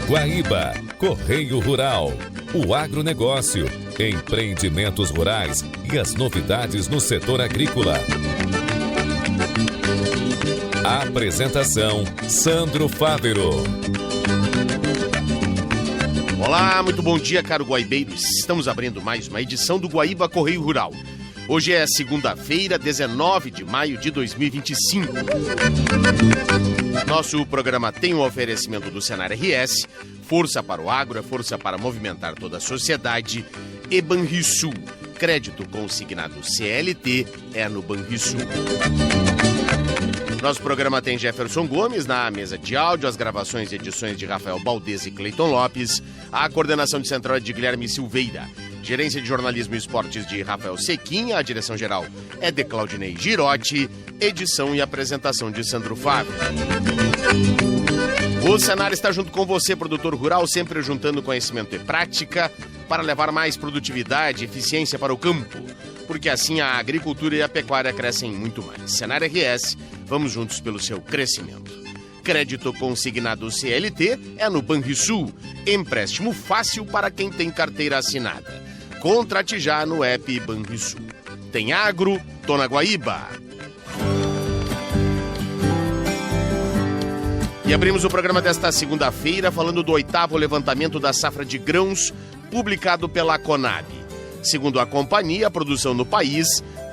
Guaíba, Correio Rural, o agronegócio, empreendimentos rurais e as novidades no setor agrícola. Apresentação, Sandro Fávero. Olá, muito bom dia, caro guaibeiros. Estamos abrindo mais uma edição do Guaíba Correio Rural. Hoje é segunda-feira, 19 de maio de 2025. Nosso programa tem um oferecimento do Senar RS, força para o agro, é força para movimentar toda a sociedade, e Banrisul, crédito consignado CLT é no Banrisul. Nosso programa tem Jefferson Gomes na mesa de áudio, as gravações e edições de Rafael Baldez e Cleiton Lopes, a coordenação de central é de Guilherme Silveira, gerência de jornalismo e esportes de Rafael Sequinha, a direção geral é de Claudinei Girotti, edição e apresentação de Sandro Fávero. O Senar está junto com você, produtor rural, sempre juntando conhecimento e prática para levar mais produtividade e eficiência para o campo, porque assim a agricultura e a pecuária crescem muito mais. Senar RS, vamos juntos pelo seu crescimento. Crédito consignado CLT é no Banrisul, empréstimo fácil para quem tem carteira assinada. Contrate já no app Banrisul. Tem agro, tô na Guaíba. E abrimos o programa desta segunda-feira falando do 8º levantamento da safra de grãos publicado pela Conab. Segundo a companhia, a produção no país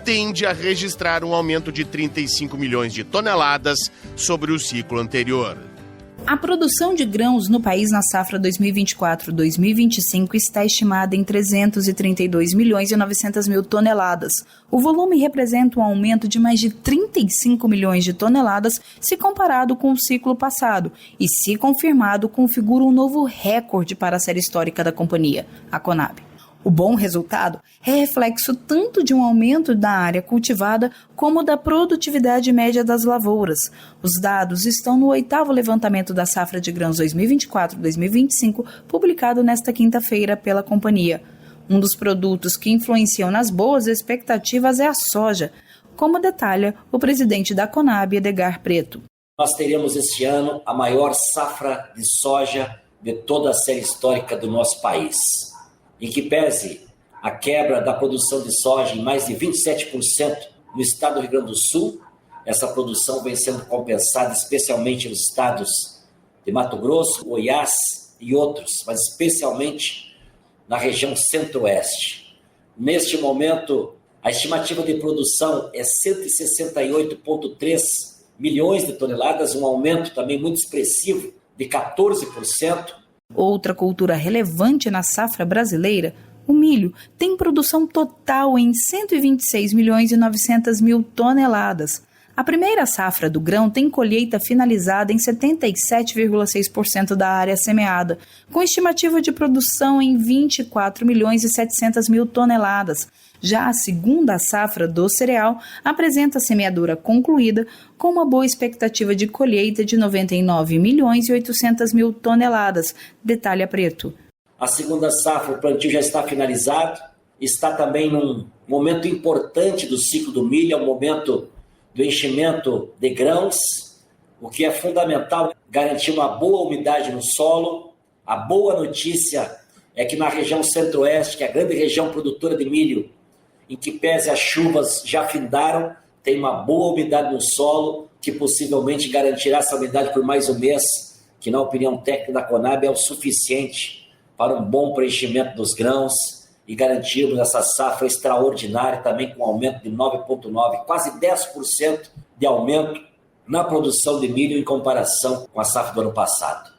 tende a registrar um aumento de 35 milhões de toneladas sobre o ciclo anterior. A produção de grãos no país na safra 2024-2025 está estimada em 332 milhões e 900 mil toneladas. O volume representa um aumento de mais de 35 milhões de toneladas se comparado com o ciclo passado e, se confirmado, configura um novo recorde para a série histórica da companhia, a Conab. O bom resultado é reflexo tanto de um aumento da área cultivada como da produtividade média das lavouras. Os dados estão no 8º levantamento da safra de grãos 2024-2025, publicado nesta quinta-feira pela companhia. Um dos produtos que influenciam nas boas expectativas é a soja, como detalha o presidente da Conab, Edgar Preto. Nós teremos este ano a maior safra de soja de toda a série histórica do nosso país. Em que pese a quebra da produção de soja em mais de 27% no estado do Rio Grande do Sul, essa produção vem sendo compensada especialmente nos estados de Mato Grosso, Goiás e outros, mas especialmente na região centro-oeste. Neste momento, a estimativa de produção é 168,3 milhões de toneladas, um aumento também muito expressivo de 14%. Outra cultura relevante na safra brasileira, o milho, tem produção total em 126 milhões e 900 mil toneladas. A primeira safra do grão tem colheita finalizada em 77,6% da área semeada, com estimativa de produção em 24 milhões e 700 mil toneladas. Já a segunda safra do cereal apresenta a semeadura concluída com uma boa expectativa de colheita de 99 milhões e 800 mil toneladas, detalha Preto. A segunda safra, o plantio já está finalizado, está também num momento importante do ciclo do milho, é o momento do enchimento de grãos, o que é fundamental garantir uma boa umidade no solo. A boa notícia é que na região centro-oeste, que é a grande região produtora de milho, em que pese as chuvas já findaram, tem uma boa umidade no solo, que possivelmente garantirá essa umidade por mais um mês, que na opinião técnica da Conab é o suficiente para um bom preenchimento dos grãos e garantirmos essa safra extraordinária também com um aumento de 9,9%, quase 10% de aumento na produção de milho em comparação com a safra do ano passado.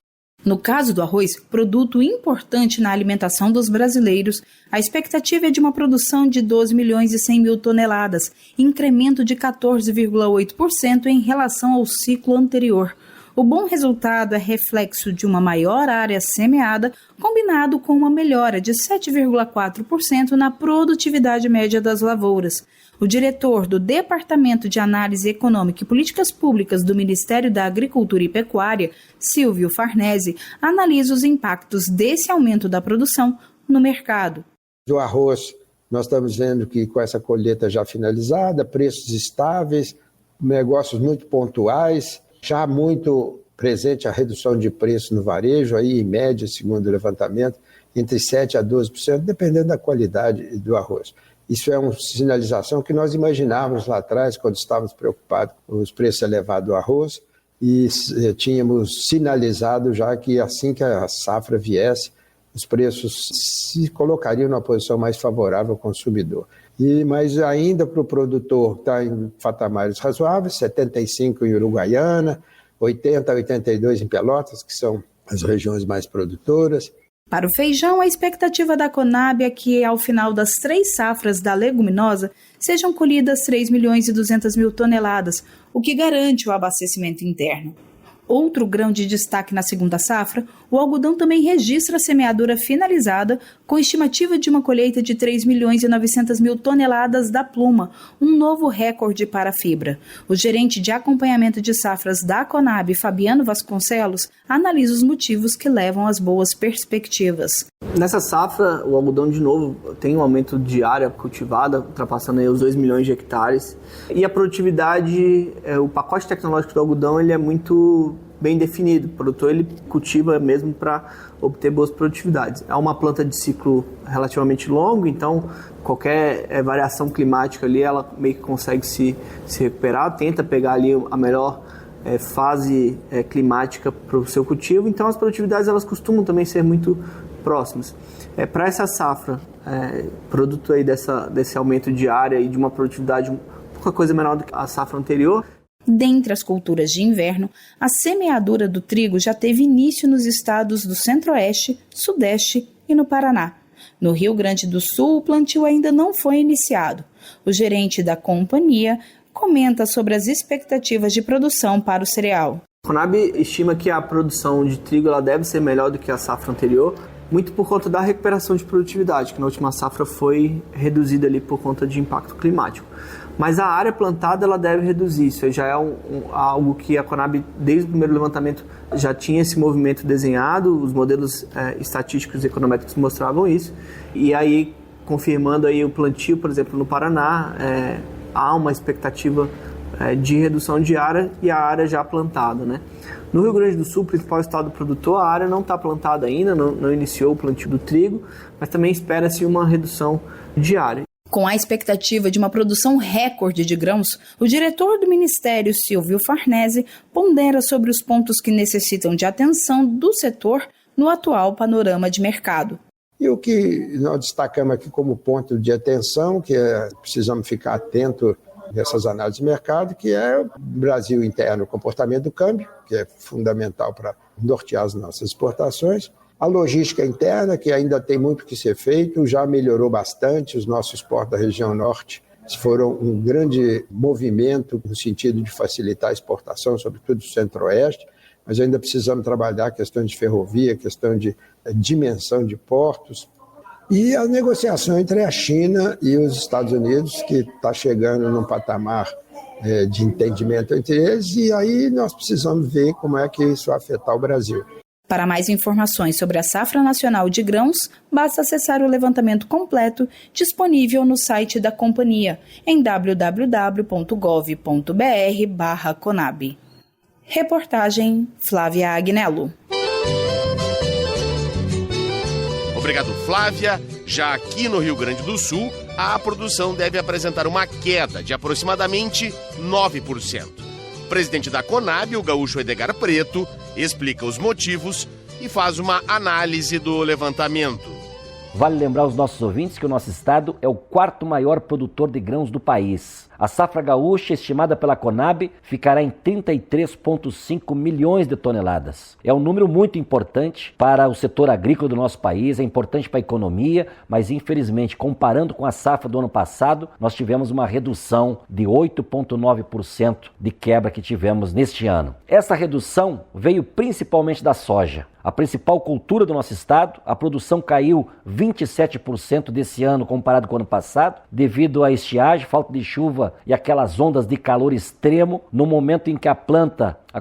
No caso do arroz, produto importante na alimentação dos brasileiros, a expectativa é de uma produção de 12 milhões e 100 mil toneladas, incremento de 14,8% em relação ao ciclo anterior. O bom resultado é reflexo de uma maior área semeada, combinado com uma melhora de 7,4% na produtividade média das lavouras. O diretor do Departamento de Análise Econômica e Políticas Públicas do Ministério da Agricultura e Pecuária, Silvio Farnese, analisa os impactos desse aumento da produção no mercado. Do arroz, nós estamos vendo que com essa colheita já finalizada, preços estáveis, negócios muito pontuais, Já muito presente a redução de preço no varejo, aí em média, segundo o levantamento, entre 7% a 12%, dependendo da qualidade do arroz. Isso é uma sinalização que nós imaginávamos lá atrás, quando estávamos preocupados com os preços elevados do arroz, e tínhamos sinalizado já que assim que a safra viesse, os preços se colocariam numa posição mais favorável ao consumidor. Mas ainda para o produtor está em patamares razoáveis, 75 em Uruguaiana, 80 a 82 em Pelotas, que são as regiões mais produtoras. Para o feijão, a expectativa da Conab é que, ao final das 3 safras da leguminosa, sejam colhidas 3.200.000 toneladas, o que garante o abastecimento interno. Outro grão de destaque na segunda safra, o algodão também registra a semeadura finalizada, com estimativa de uma colheita de 3.900.000 toneladas da pluma, um novo recorde para a fibra. O gerente de acompanhamento de safras da Conab, Fabiano Vasconcelos, analisa os motivos que levam às boas perspectivas. Nessa safra, o algodão, de novo, tem um aumento de área cultivada, ultrapassando aí os 2 milhões de hectares. E a produtividade, o pacote tecnológico do algodão, ele é muito bem definido. O produtor, ele cultiva mesmo para obter boas produtividades. É uma planta de ciclo relativamente longo, então qualquer variação climática ali, ela meio que consegue se recuperar, tenta pegar ali a melhor fase climática para o seu cultivo. Então as produtividades, elas costumam também ser muito próximas. Para essa safra, produto aí desse aumento de área e de uma produtividade pouca coisa menor do que a safra anterior. Dentre as culturas de inverno, a semeadura do trigo já teve início nos estados do Centro-Oeste, Sudeste e no Paraná. No Rio Grande do Sul, o plantio ainda não foi iniciado. O gerente da companhia comenta sobre as expectativas de produção para o cereal. A Conab estima que a produção de trigo ela deve ser melhor do que a safra anterior, muito por conta da recuperação de produtividade, que na última safra foi reduzida ali por conta de impacto climático. Mas a área plantada ela deve reduzir, isso já é algo que a Conab, desde o primeiro levantamento, já tinha esse movimento desenhado, os modelos estatísticos e econométricos mostravam isso, e aí, confirmando aí o plantio, por exemplo, no Paraná, há uma expectativa de redução de área e a área já plantada, né? No Rio Grande do Sul, principal estado produtor, a área não está plantada ainda, não iniciou o plantio do trigo, mas também espera-se uma redução de área. Com a expectativa de uma produção recorde de grãos, o diretor do Ministério, Silvio Farnese, pondera sobre os pontos que necessitam de atenção do setor no atual panorama de mercado. E o que nós destacamos aqui como ponto de atenção, que precisamos ficar atentos nessas análises de mercado, que é o Brasil interno, o comportamento do câmbio, que é fundamental para nortear as nossas exportações. A logística interna, que ainda tem muito que ser feito, já melhorou bastante. Os nossos portos da região norte foram um grande movimento no sentido de facilitar a exportação, sobretudo do centro-oeste, mas ainda precisamos trabalhar a questão de ferrovia, a questão de dimensão de portos. E a negociação entre a China e os Estados Unidos, que está chegando num patamar de entendimento entre eles, e aí nós precisamos ver como é que isso vai afetar o Brasil. Para mais informações sobre a safra nacional de grãos, basta acessar o levantamento completo disponível no site da companhia em www.gov.br/Conab. Reportagem Flávia Agnello. Obrigado, Flávia. Já aqui no Rio Grande do Sul, a produção deve apresentar uma queda de aproximadamente 9%. O presidente da Conab, o gaúcho Edgar Preto, explica os motivos e faz uma análise do levantamento. Vale lembrar aos nossos ouvintes que o nosso estado é o 4º maior produtor de grãos do país. A safra gaúcha, estimada pela Conab, ficará em 33,5 milhões de toneladas. É um número muito importante para o setor agrícola do nosso país, é importante para a economia, mas infelizmente, comparando com a safra do ano passado, nós tivemos uma redução de 8,9% de quebra que tivemos neste ano. Essa redução veio principalmente da soja. A principal cultura do nosso estado, a produção caiu 27% desse ano comparado com o ano passado, devido à estiagem, falta de chuva e aquelas ondas de calor extremo, no momento em que a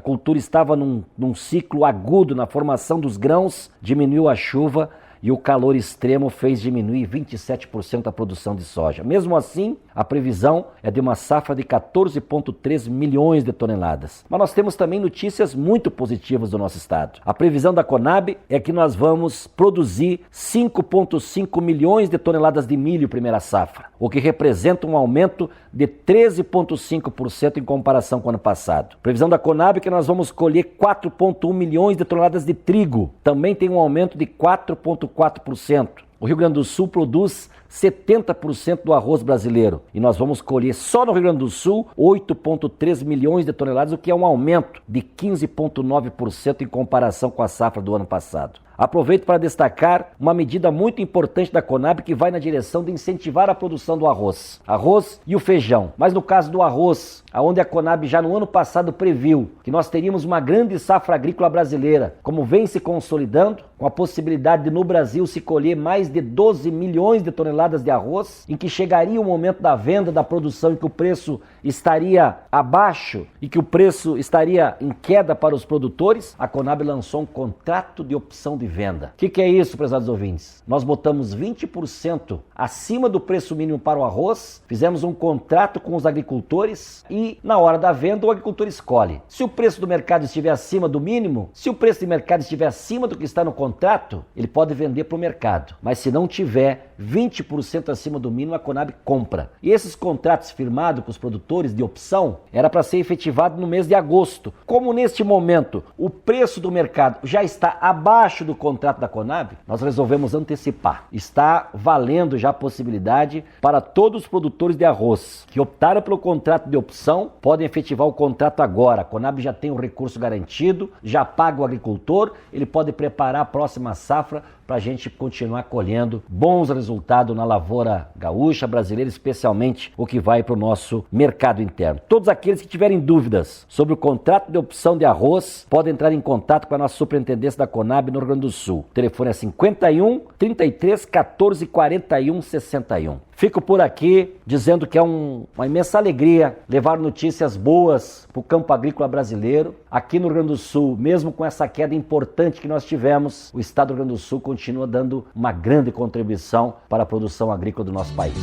cultura estava num ciclo agudo na formação dos grãos, diminuiu a chuva e o calor extremo fez diminuir 27% a produção de soja. Mesmo assim, a previsão é de uma safra de 14,3 milhões de toneladas. Mas nós temos também notícias muito positivas do nosso estado. A previsão da Conab é que nós vamos produzir 5,5 milhões de toneladas de milho primeira safra, o que representa um aumento de 13,5% em comparação com o ano passado. A previsão da Conab é que nós vamos colher 4,1 milhões de toneladas de trigo, também tem um aumento de 4,4%. O Rio Grande do Sul produz 70% do arroz brasileiro e nós vamos colher só no Rio Grande do Sul 8,3 milhões de toneladas, o que é um aumento de 15,9% em comparação com a safra do ano passado. Aproveito para destacar uma medida muito importante da Conab que vai na direção de incentivar a produção do arroz e o feijão. Mas no caso do arroz, onde a Conab já no ano passado previu que nós teríamos uma grande safra agrícola brasileira, como vem se consolidando, com a possibilidade de no Brasil se colher mais de 12 milhões de toneladas de arroz, em que chegaria o momento da venda, da produção, em que o preço estaria abaixo e que o preço estaria em queda para os produtores, a Conab lançou um contrato de opção de venda. O que é isso, prezados ouvintes? Nós botamos 20% acima do preço mínimo para o arroz, fizemos um contrato com os agricultores e na hora da venda o agricultor escolhe. Se o preço do mercado estiver acima do mínimo, se o preço de mercado estiver acima do que está no contrato, ele pode vender para o mercado. Mas se não tiver 20% acima do mínimo, a Conab compra. E esses contratos firmados com os produtores de opção era para ser efetivado no mês de agosto. Como neste momento o preço do mercado já está abaixo do contrato da Conab, nós resolvemos antecipar. Está valendo já a possibilidade para todos os produtores de arroz que optaram pelo contrato de opção, podem efetivar o contrato agora. A Conab já tem o recurso garantido, já paga o agricultor, ele pode preparar a próxima safra para a gente continuar colhendo bons resultados na lavoura gaúcha, brasileira, especialmente o que vai para o nosso mercado interno. Todos aqueles que tiverem dúvidas sobre o contrato de opção de arroz, podem entrar em contato com a nossa superintendência da Conab no Rio Grande do Sul. O telefone é 51 33 14 41 61. Fico por aqui dizendo que é uma imensa alegria levar notícias boas para o campo agrícola brasileiro. Aqui no Rio Grande do Sul, mesmo com essa queda importante que nós tivemos, o estado do Rio Grande do Sul continua dando uma grande contribuição para a produção agrícola do nosso país.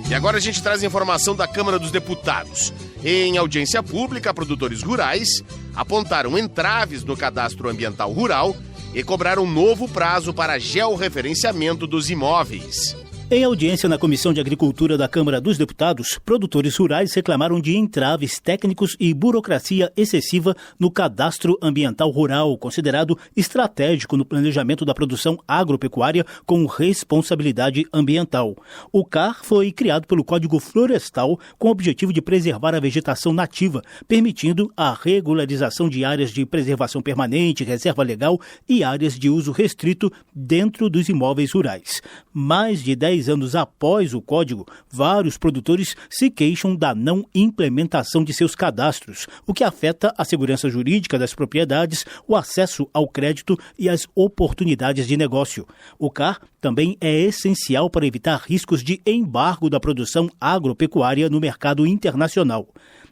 E agora a gente traz a informação da Câmara dos Deputados. Em audiência pública, produtores rurais apontaram entraves no cadastro ambiental rural e cobraram um novo prazo para georreferenciamento dos imóveis. Em audiência na Comissão de Agricultura da Câmara dos Deputados, produtores rurais reclamaram de entraves técnicos e burocracia excessiva no cadastro ambiental rural, considerado estratégico no planejamento da produção agropecuária com responsabilidade ambiental. O CAR foi criado pelo Código Florestal com o objetivo de preservar a vegetação nativa, permitindo a regularização de áreas de preservação permanente, reserva legal e áreas de uso restrito dentro dos imóveis rurais. Mais de 10 anos após o código, vários produtores se queixam da não implementação de seus cadastros, o que afeta a segurança jurídica das propriedades, o acesso ao crédito e as oportunidades de negócio. O CAR também é essencial para evitar riscos de embargo da produção agropecuária no mercado internacional.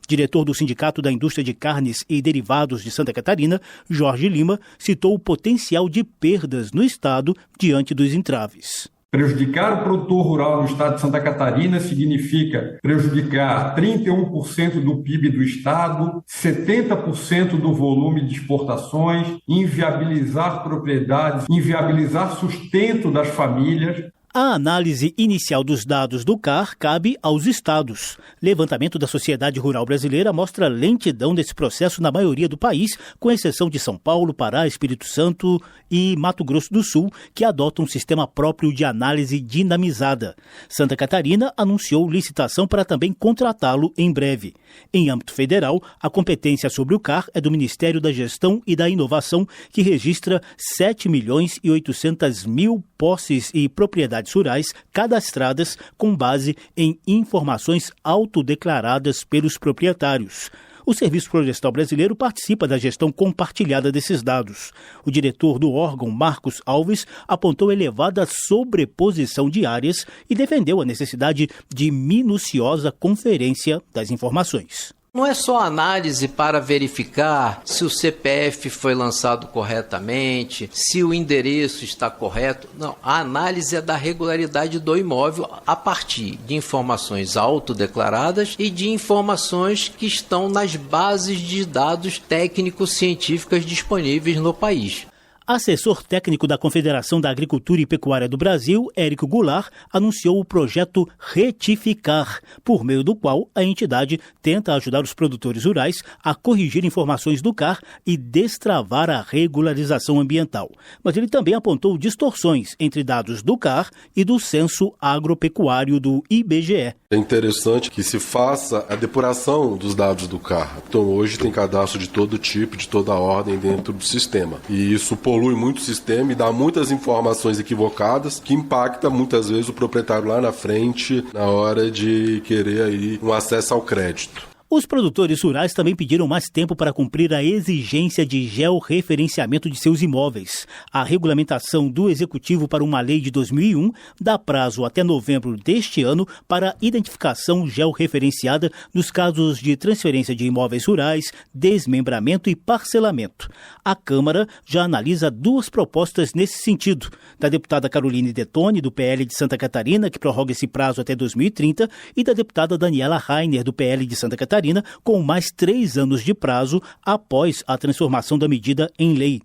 Diretor do Sindicato da Indústria de Carnes e Derivados de Santa Catarina, Jorge Lima, citou o potencial de perdas no estado diante dos entraves. Prejudicar o produtor rural no estado de Santa Catarina significa prejudicar 31% do PIB do estado, 70% do volume de exportações, inviabilizar propriedades, inviabilizar sustento das famílias. A análise inicial dos dados do CAR cabe aos estados. Levantamento da Sociedade Rural Brasileira mostra lentidão desse processo na maioria do país, com exceção de São Paulo, Pará, Espírito Santo e Mato Grosso do Sul, que adotam um sistema próprio de análise dinamizada. Santa Catarina anunciou licitação para também contratá-lo em breve. Em âmbito federal, a competência sobre o CAR é do Ministério da Gestão e da Inovação, que registra 7.800.000 posses e propriedades rurais cadastradas com base em informações autodeclaradas pelos proprietários. O Serviço Florestal Brasileiro participa da gestão compartilhada desses dados. O diretor do órgão, Marcos Alves, apontou elevada sobreposição de áreas e defendeu a necessidade de minuciosa conferência das informações. Não é só análise para verificar se o CPF foi lançado corretamente, se o endereço está correto. Não, a análise é da regularidade do imóvel a partir de informações autodeclaradas e de informações que estão nas bases de dados técnico-científicas disponíveis no país. Assessor técnico da Confederação da Agricultura e Pecuária do Brasil, Érico Goulart, anunciou o projeto Retificar, por meio do qual a entidade tenta ajudar os produtores rurais a corrigir informações do CAR e destravar a regularização ambiental. Mas ele também apontou distorções entre dados do CAR e do Censo Agropecuário do IBGE. É interessante que se faça a depuração dos dados do CAR. Então hoje tem cadastro de todo tipo, de toda ordem dentro do sistema. E isso polui muito o sistema e dá muitas informações equivocadas que impacta muitas vezes o proprietário lá na frente na hora de querer aí um acesso ao crédito. Os produtores rurais também pediram mais tempo para cumprir a exigência de georreferenciamento de seus imóveis. A regulamentação do Executivo para uma lei de 2001 dá prazo até novembro deste ano para identificação georreferenciada nos casos de transferência de imóveis rurais, desmembramento e parcelamento. A Câmara já analisa 2 propostas nesse sentido, da deputada Caroline Detoni, do PL de Santa Catarina, que prorroga esse prazo até 2030, e da deputada Daniela Rainer, do PL de Santa Catarina, com mais 3 anos de prazo após a transformação da medida em lei.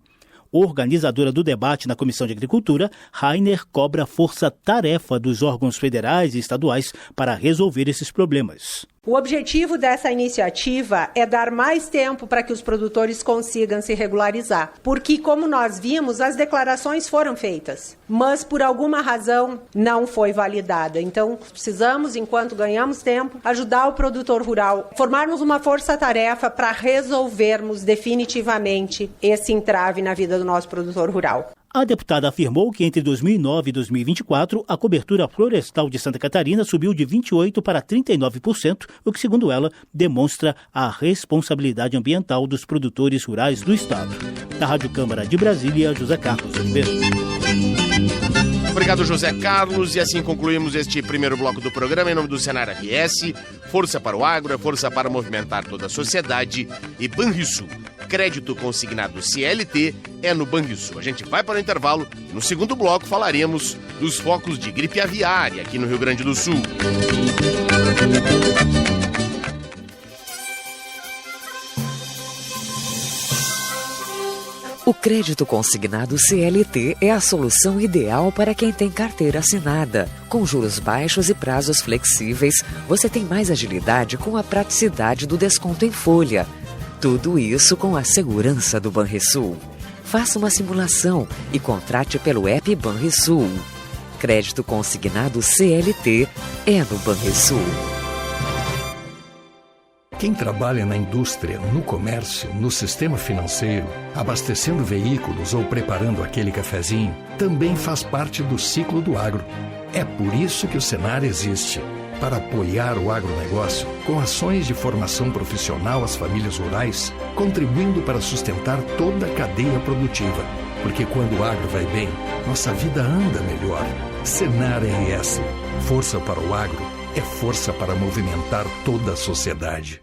Organizadora do debate na Comissão de Agricultura, Rainer cobra força-tarefa dos órgãos federais e estaduais para resolver esses problemas. O objetivo dessa iniciativa é dar mais tempo para que os produtores consigam se regularizar, porque, como nós vimos, as declarações foram feitas, mas por alguma razão não foi validada. Então, precisamos, enquanto ganhamos tempo, ajudar o produtor rural, formarmos uma força-tarefa para resolvermos definitivamente esse entrave na vida do nosso produtor rural. A deputada afirmou que entre 2009 e 2024, a cobertura florestal de Santa Catarina subiu de 28% para 39%, o que, segundo ela, demonstra a responsabilidade ambiental dos produtores rurais do estado. Da Rádio Câmara de Brasília, José Carlos Oliveira. Obrigado, José Carlos. E assim concluímos este primeiro bloco do programa. Em nome do Senar RS, força para o agro, é força para movimentar toda a sociedade. E Banrisul, crédito consignado CLT é no Banrisul. A gente vai para o intervalo. No segundo bloco falaremos dos focos de gripe aviária aqui no Rio Grande do Sul. O crédito consignado CLT é a solução ideal para quem tem carteira assinada. Com juros baixos e prazos flexíveis, você tem mais agilidade com a praticidade do desconto em folha. Tudo isso com a segurança do Banrisul. Faça uma simulação e contrate pelo app Banrisul. Crédito consignado CLT é no Banrisul. Quem trabalha na indústria, no comércio, no sistema financeiro, abastecendo veículos ou preparando aquele cafezinho, também faz parte do ciclo do agro. É por isso que o Senar existe, para apoiar o agronegócio com ações de formação profissional às famílias rurais, contribuindo para sustentar toda a cadeia produtiva. Porque quando o agro vai bem, nossa vida anda melhor. Senar RS, força para o agro, é força para movimentar toda a sociedade.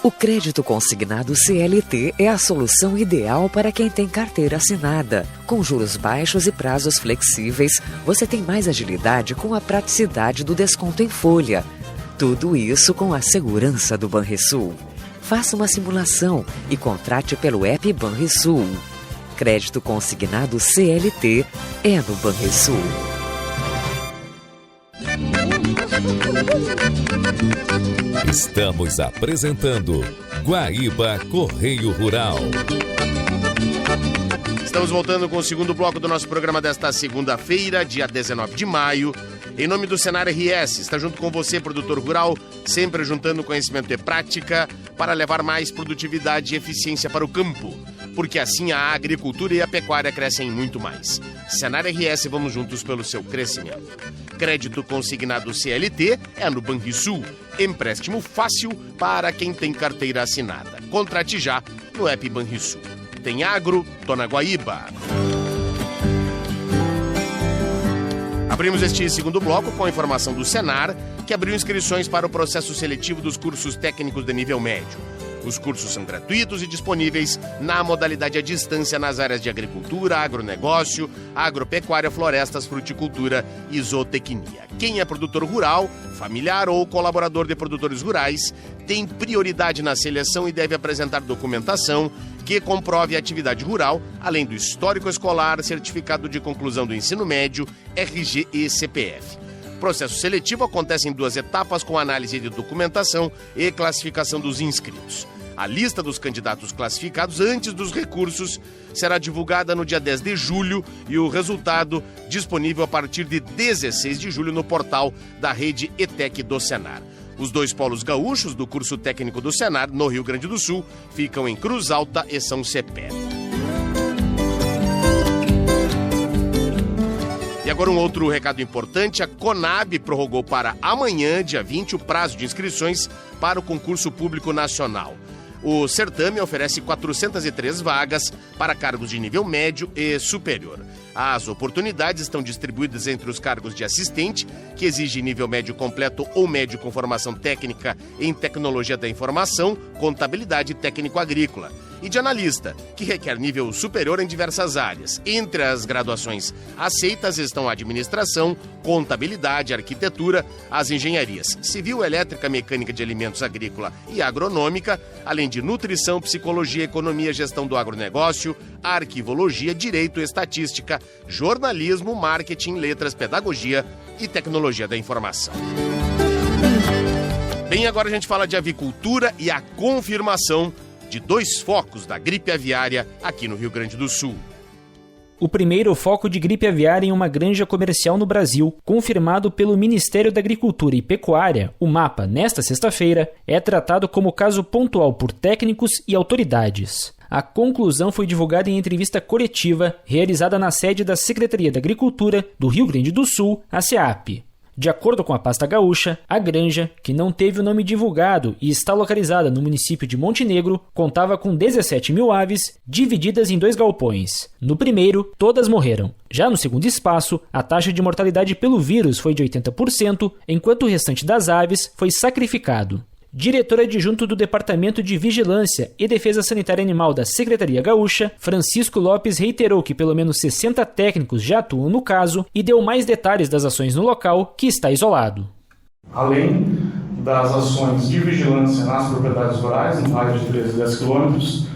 O crédito consignado CLT é a solução ideal para quem tem carteira assinada. Com juros baixos e prazos flexíveis, você tem mais agilidade com a praticidade do desconto em folha. Tudo isso com a segurança do Banrisul. Faça uma simulação e contrate pelo app Banrisul. Crédito consignado CLT é no Banrisul. Estamos apresentando Guaíba Correio Rural. Estamos voltando com o segundo bloco do nosso programa desta segunda-feira, dia 19 de maio. Em nome do Senar RS, está junto com você, produtor rural, sempre juntando conhecimento e prática para levar mais produtividade e eficiência para o campo. Porque assim a agricultura e a pecuária crescem muito mais. Senar RS, vamos juntos pelo seu crescimento. Crédito consignado CLT é no Banrisul. Empréstimo fácil para quem tem carteira assinada. Contrate já no app Banrisul. Tem agro, tô na Guaíba. A Abrimos este segundo bloco com a informação do Senar, que abriu inscrições para o processo seletivo dos cursos técnicos de nível médio. Os cursos são gratuitos e disponíveis na modalidade à distância nas áreas de agricultura, agronegócio, agropecuária, florestas, fruticultura e zootecnia. Quem é produtor rural, familiar ou colaborador de produtores rurais tem prioridade na seleção e deve apresentar documentação que comprove a atividade rural, além do histórico escolar, certificado de conclusão do ensino médio, RG e CPF. O processo seletivo acontece em 2 etapas, com análise de documentação e classificação dos inscritos. A lista dos candidatos classificados antes dos recursos será divulgada no dia 10 de julho e o resultado disponível a partir de 16 de julho no portal da rede ETEC do Senar. Os 2 polos gaúchos do curso técnico do Senar, no Rio Grande do Sul, ficam em Cruz Alta e São Cepé. E agora um outro recado importante: a Conab prorrogou para amanhã, dia 20, o prazo de inscrições para o concurso público nacional. O certame oferece 403 vagas para cargos de nível médio e superior. As oportunidades estão distribuídas entre os cargos de assistente, que exige nível médio completo ou médio com formação técnica em tecnologia da informação, contabilidade e técnico agrícola, e de analista, que requer nível superior em diversas áreas. Entre as graduações aceitas estão a administração, contabilidade, arquitetura, as engenharias civil, elétrica, mecânica de alimentos agrícola e agronômica, além de nutrição, psicologia, economia, gestão do agronegócio, arquivologia, direito, estatística, jornalismo, marketing, letras, pedagogia e tecnologia da informação. Bem, agora a gente fala de avicultura e a confirmação de 2 focos da gripe aviária aqui no Rio Grande do Sul. O primeiro foco de gripe aviária em uma granja comercial no Brasil, confirmado pelo Ministério da Agricultura e Pecuária, o MAPA, nesta sexta-feira, é tratado como caso pontual por técnicos e autoridades. A conclusão foi divulgada em entrevista coletiva realizada na sede da Secretaria da Agricultura do Rio Grande do Sul, a SEAP. De acordo com a pasta gaúcha, a granja, que não teve o nome divulgado e está localizada no município de Montenegro, contava com 17 mil aves, divididas em 2 galpões. No primeiro, todas morreram. Já no segundo espaço, a taxa de mortalidade pelo vírus foi de 80%, enquanto o restante das aves foi sacrificado. Diretor adjunto do Departamento de Vigilância e Defesa Sanitária Animal da Secretaria Gaúcha, Francisco Lopes reiterou que pelo menos 60 técnicos já atuam no caso e deu mais detalhes das ações no local, que está isolado. Além das ações de vigilância nas propriedades rurais, no raio de 13 e 10 quilômetros,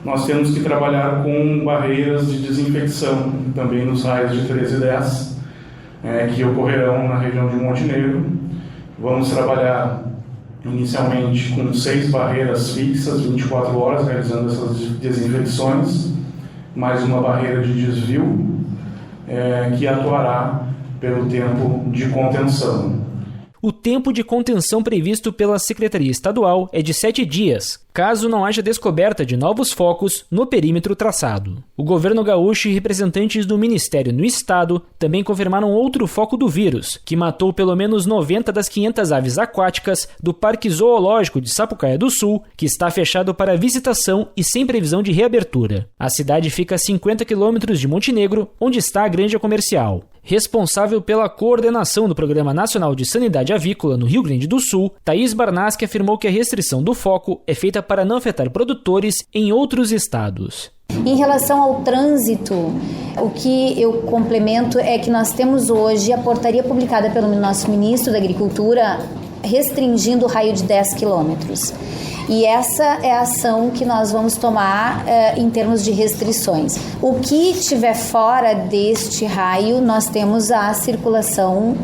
nós temos que trabalhar com barreiras de desinfecção, também nos raios de 13 e 10, que ocorrerão na região de Montenegro. Vamos trabalhar inicialmente com 6 barreiras fixas, 24 horas, realizando essas desinfecções, mais uma barreira de desvio, que atuará pelo tempo de contenção. O tempo de contenção previsto pela Secretaria Estadual é de 7 dias, caso não haja descoberta de novos focos no perímetro traçado. O governo gaúcho e representantes do Ministério no Estado também confirmaram outro foco do vírus, que matou pelo menos 90 das 500 aves aquáticas do Parque Zoológico de Sapucaia do Sul, que está fechado para visitação e sem previsão de reabertura. A cidade fica a 50 quilômetros de Montenegro, onde está a granja comercial. Responsável pela coordenação do Programa Nacional de Sanidade Avícola no Rio Grande do Sul, Thaís Barnaschi afirmou que a restrição do foco é feita para não afetar produtores em outros estados. Em relação ao trânsito, o que eu complemento é que nós temos hoje a portaria publicada pelo nosso ministro da Agricultura restringindo o raio de 10 quilômetros. E essa é a ação que nós vamos tomar em termos de restrições. O que estiver fora deste raio, nós temos a circulação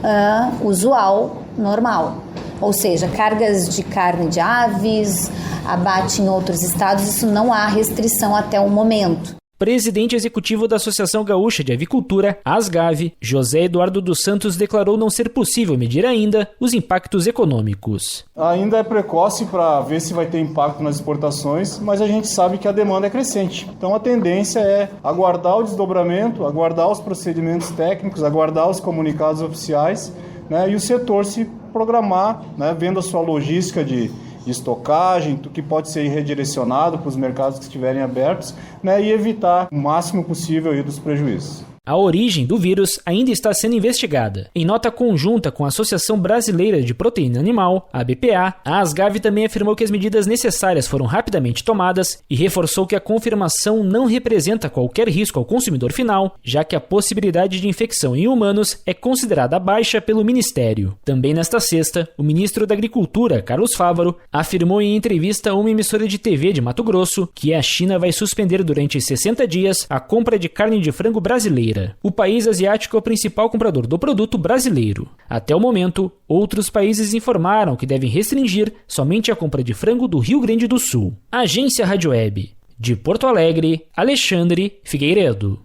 usual, normal. Ou seja, cargas de carne de aves, abate em outros estados, isso não há restrição até o momento. Presidente executivo da Associação Gaúcha de Avicultura, ASGAV, José Eduardo dos Santos, declarou não ser possível medir ainda os impactos econômicos. Ainda é precoce para ver se vai ter impacto nas exportações, mas a gente sabe que a demanda é crescente. Então a tendência é aguardar o desdobramento, aguardar os procedimentos técnicos, aguardar os comunicados oficiais, né, e o setor se programar, né, vendo a sua logística de estocagem, que pode ser redirecionado para os mercados que estiverem abertos, né, e evitar o máximo possível aí dos prejuízos. A origem do vírus ainda está sendo investigada. Em nota conjunta com a Associação Brasileira de Proteína Animal, a BPA, a Asgav também afirmou que as medidas necessárias foram rapidamente tomadas e reforçou que a confirmação não representa qualquer risco ao consumidor final, já que a possibilidade de infecção em humanos é considerada baixa pelo Ministério. Também nesta sexta, o ministro da Agricultura, Carlos Fávaro, afirmou em entrevista a uma emissora de TV de Mato Grosso que a China vai suspender durante 60 dias a compra de carne de frango brasileira. O país asiático é o principal comprador do produto brasileiro. Até o momento, outros países informaram que devem restringir somente a compra de frango do Rio Grande do Sul. Agência Rádio Web. De Porto Alegre, Alexandre Figueiredo.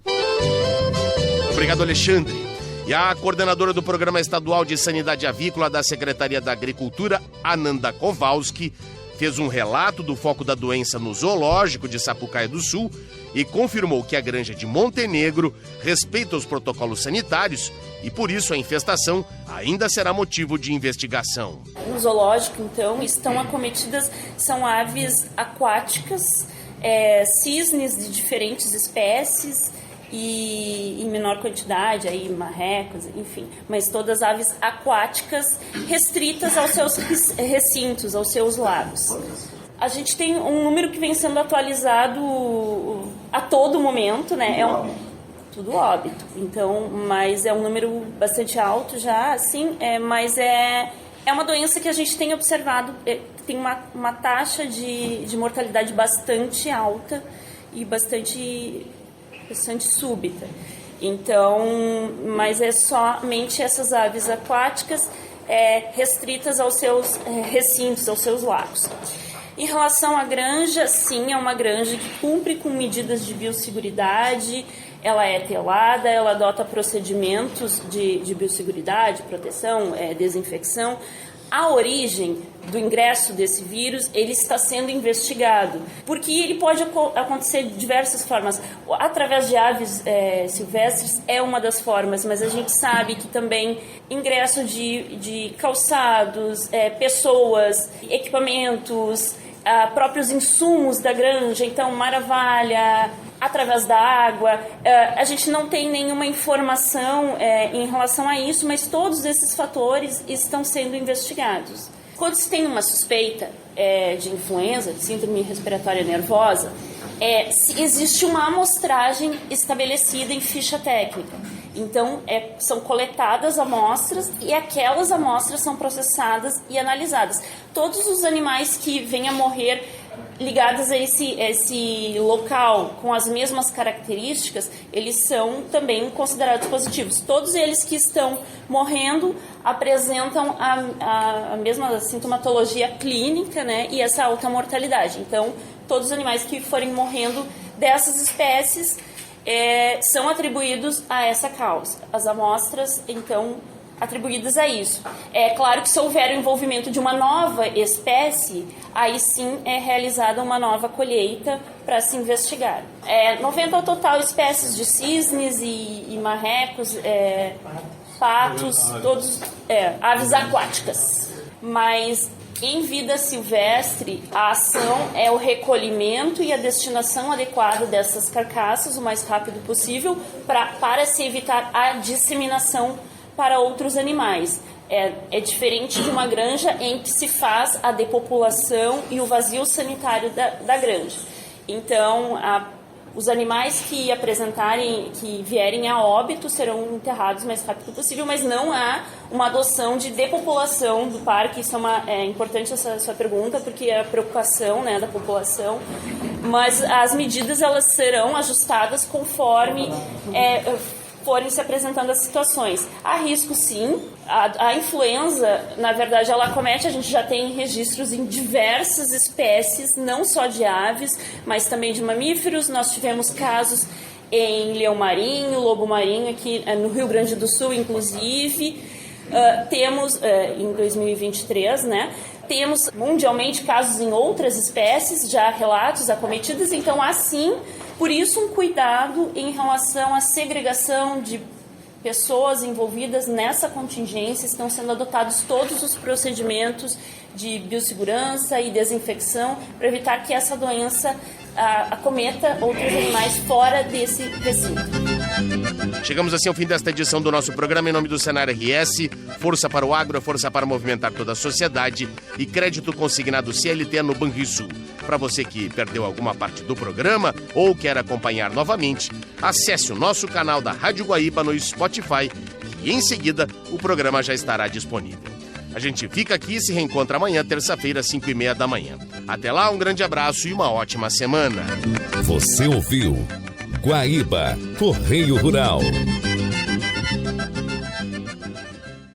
Obrigado, Alexandre. E a coordenadora do Programa Estadual de Sanidade Avícola da Secretaria da Agricultura, Ananda Kowalski, fez um relato do foco da doença no zoológico de Sapucaia do Sul e confirmou que a granja de Montenegro respeita os protocolos sanitários e, por isso, a infestação ainda será motivo de investigação. No zoológico, então, estão acometidas, são aves aquáticas, cisnes de diferentes espécies e em menor quantidade, aí marrecos, enfim, mas todas aves aquáticas restritas aos seus recintos, aos seus lagos. A gente tem um número que vem sendo atualizado a todo momento, né? Tudo óbito. Então, mas é um número bastante alto já, assim, mas é uma doença que a gente tem observado, tem uma taxa de mortalidade bastante alta e bastante súbita. Então, mas é somente essas aves aquáticas restritas aos seus recintos, aos seus lagos. Em relação à granja, sim, é uma granja que cumpre com medidas de biosseguridade, ela é telada, ela adota procedimentos de biosseguridade, proteção, desinfecção. A origem do ingresso desse vírus, ele está sendo investigado, porque ele pode acontecer de diversas formas. Através de aves silvestres é uma das formas, mas a gente sabe que também ingresso de calçados, pessoas, equipamentos, próprios insumos da granja, então maravalha, através da água. A gente não tem nenhuma informação em relação a isso, mas todos esses fatores estão sendo investigados. Quando se tem uma suspeita de influenza, de síndrome respiratória nervosa, existe uma amostragem estabelecida em ficha técnica. Então, são coletadas amostras e aquelas amostras são processadas e analisadas. Todos os animais que vêm a morrer ligados a esse local com as mesmas características, eles são também considerados positivos. Todos eles que estão morrendo apresentam a mesma sintomatologia clínica, né, e essa alta mortalidade. Então, todos os animais que forem morrendo dessas espécies são atribuídos a essa causa. As amostras, então, atribuídas a isso. É claro que se houver o envolvimento de uma nova espécie, aí sim é realizada uma nova colheita para se investigar. 90 ao total espécies de cisnes e marrecos, patos, todos aves aquáticas. Mas em vida silvestre, a ação é o recolhimento e a destinação adequada dessas carcaças o mais rápido possível para se evitar a disseminação para outros animais. É diferente de uma granja em que se faz a depopulação e o vazio sanitário da granja. Então, os animais que vierem a óbito serão enterrados o mais rápido possível, mas não há uma adoção de depopulação do parque. Isso é importante essa sua pergunta, porque é a preocupação, né, da população. Mas as medidas elas serão ajustadas conforme forem se apresentando as situações. Há risco, sim. A influenza, na verdade, ela acomete, a gente já tem registros em diversas espécies, não só de aves, mas também de mamíferos. Nós tivemos casos em leão marinho, lobo marinho, aqui no Rio Grande do Sul, inclusive. Temos, em 2023, né? Temos mundialmente casos em outras espécies, já relatos acometidas, então há sim, por isso, um cuidado em relação à segregação de pessoas envolvidas nessa contingência. Estão sendo adotados todos os procedimentos de biossegurança e desinfecção para evitar que essa doença acometa outros animais fora desse recinto. Chegamos assim ao fim desta edição do nosso programa. Em nome do Senar RS, força para o agro, força para movimentar toda a sociedade e crédito consignado CLT no Banrisul. Para você que perdeu alguma parte do programa ou quer acompanhar novamente, acesse o nosso canal da Rádio Guaíba no Spotify e em seguida o programa já estará disponível. A gente fica aqui e se reencontra amanhã, terça-feira, 5h30 da manhã. Até lá, um grande abraço e uma ótima semana. Você ouviu Guaíba, Correio Rural.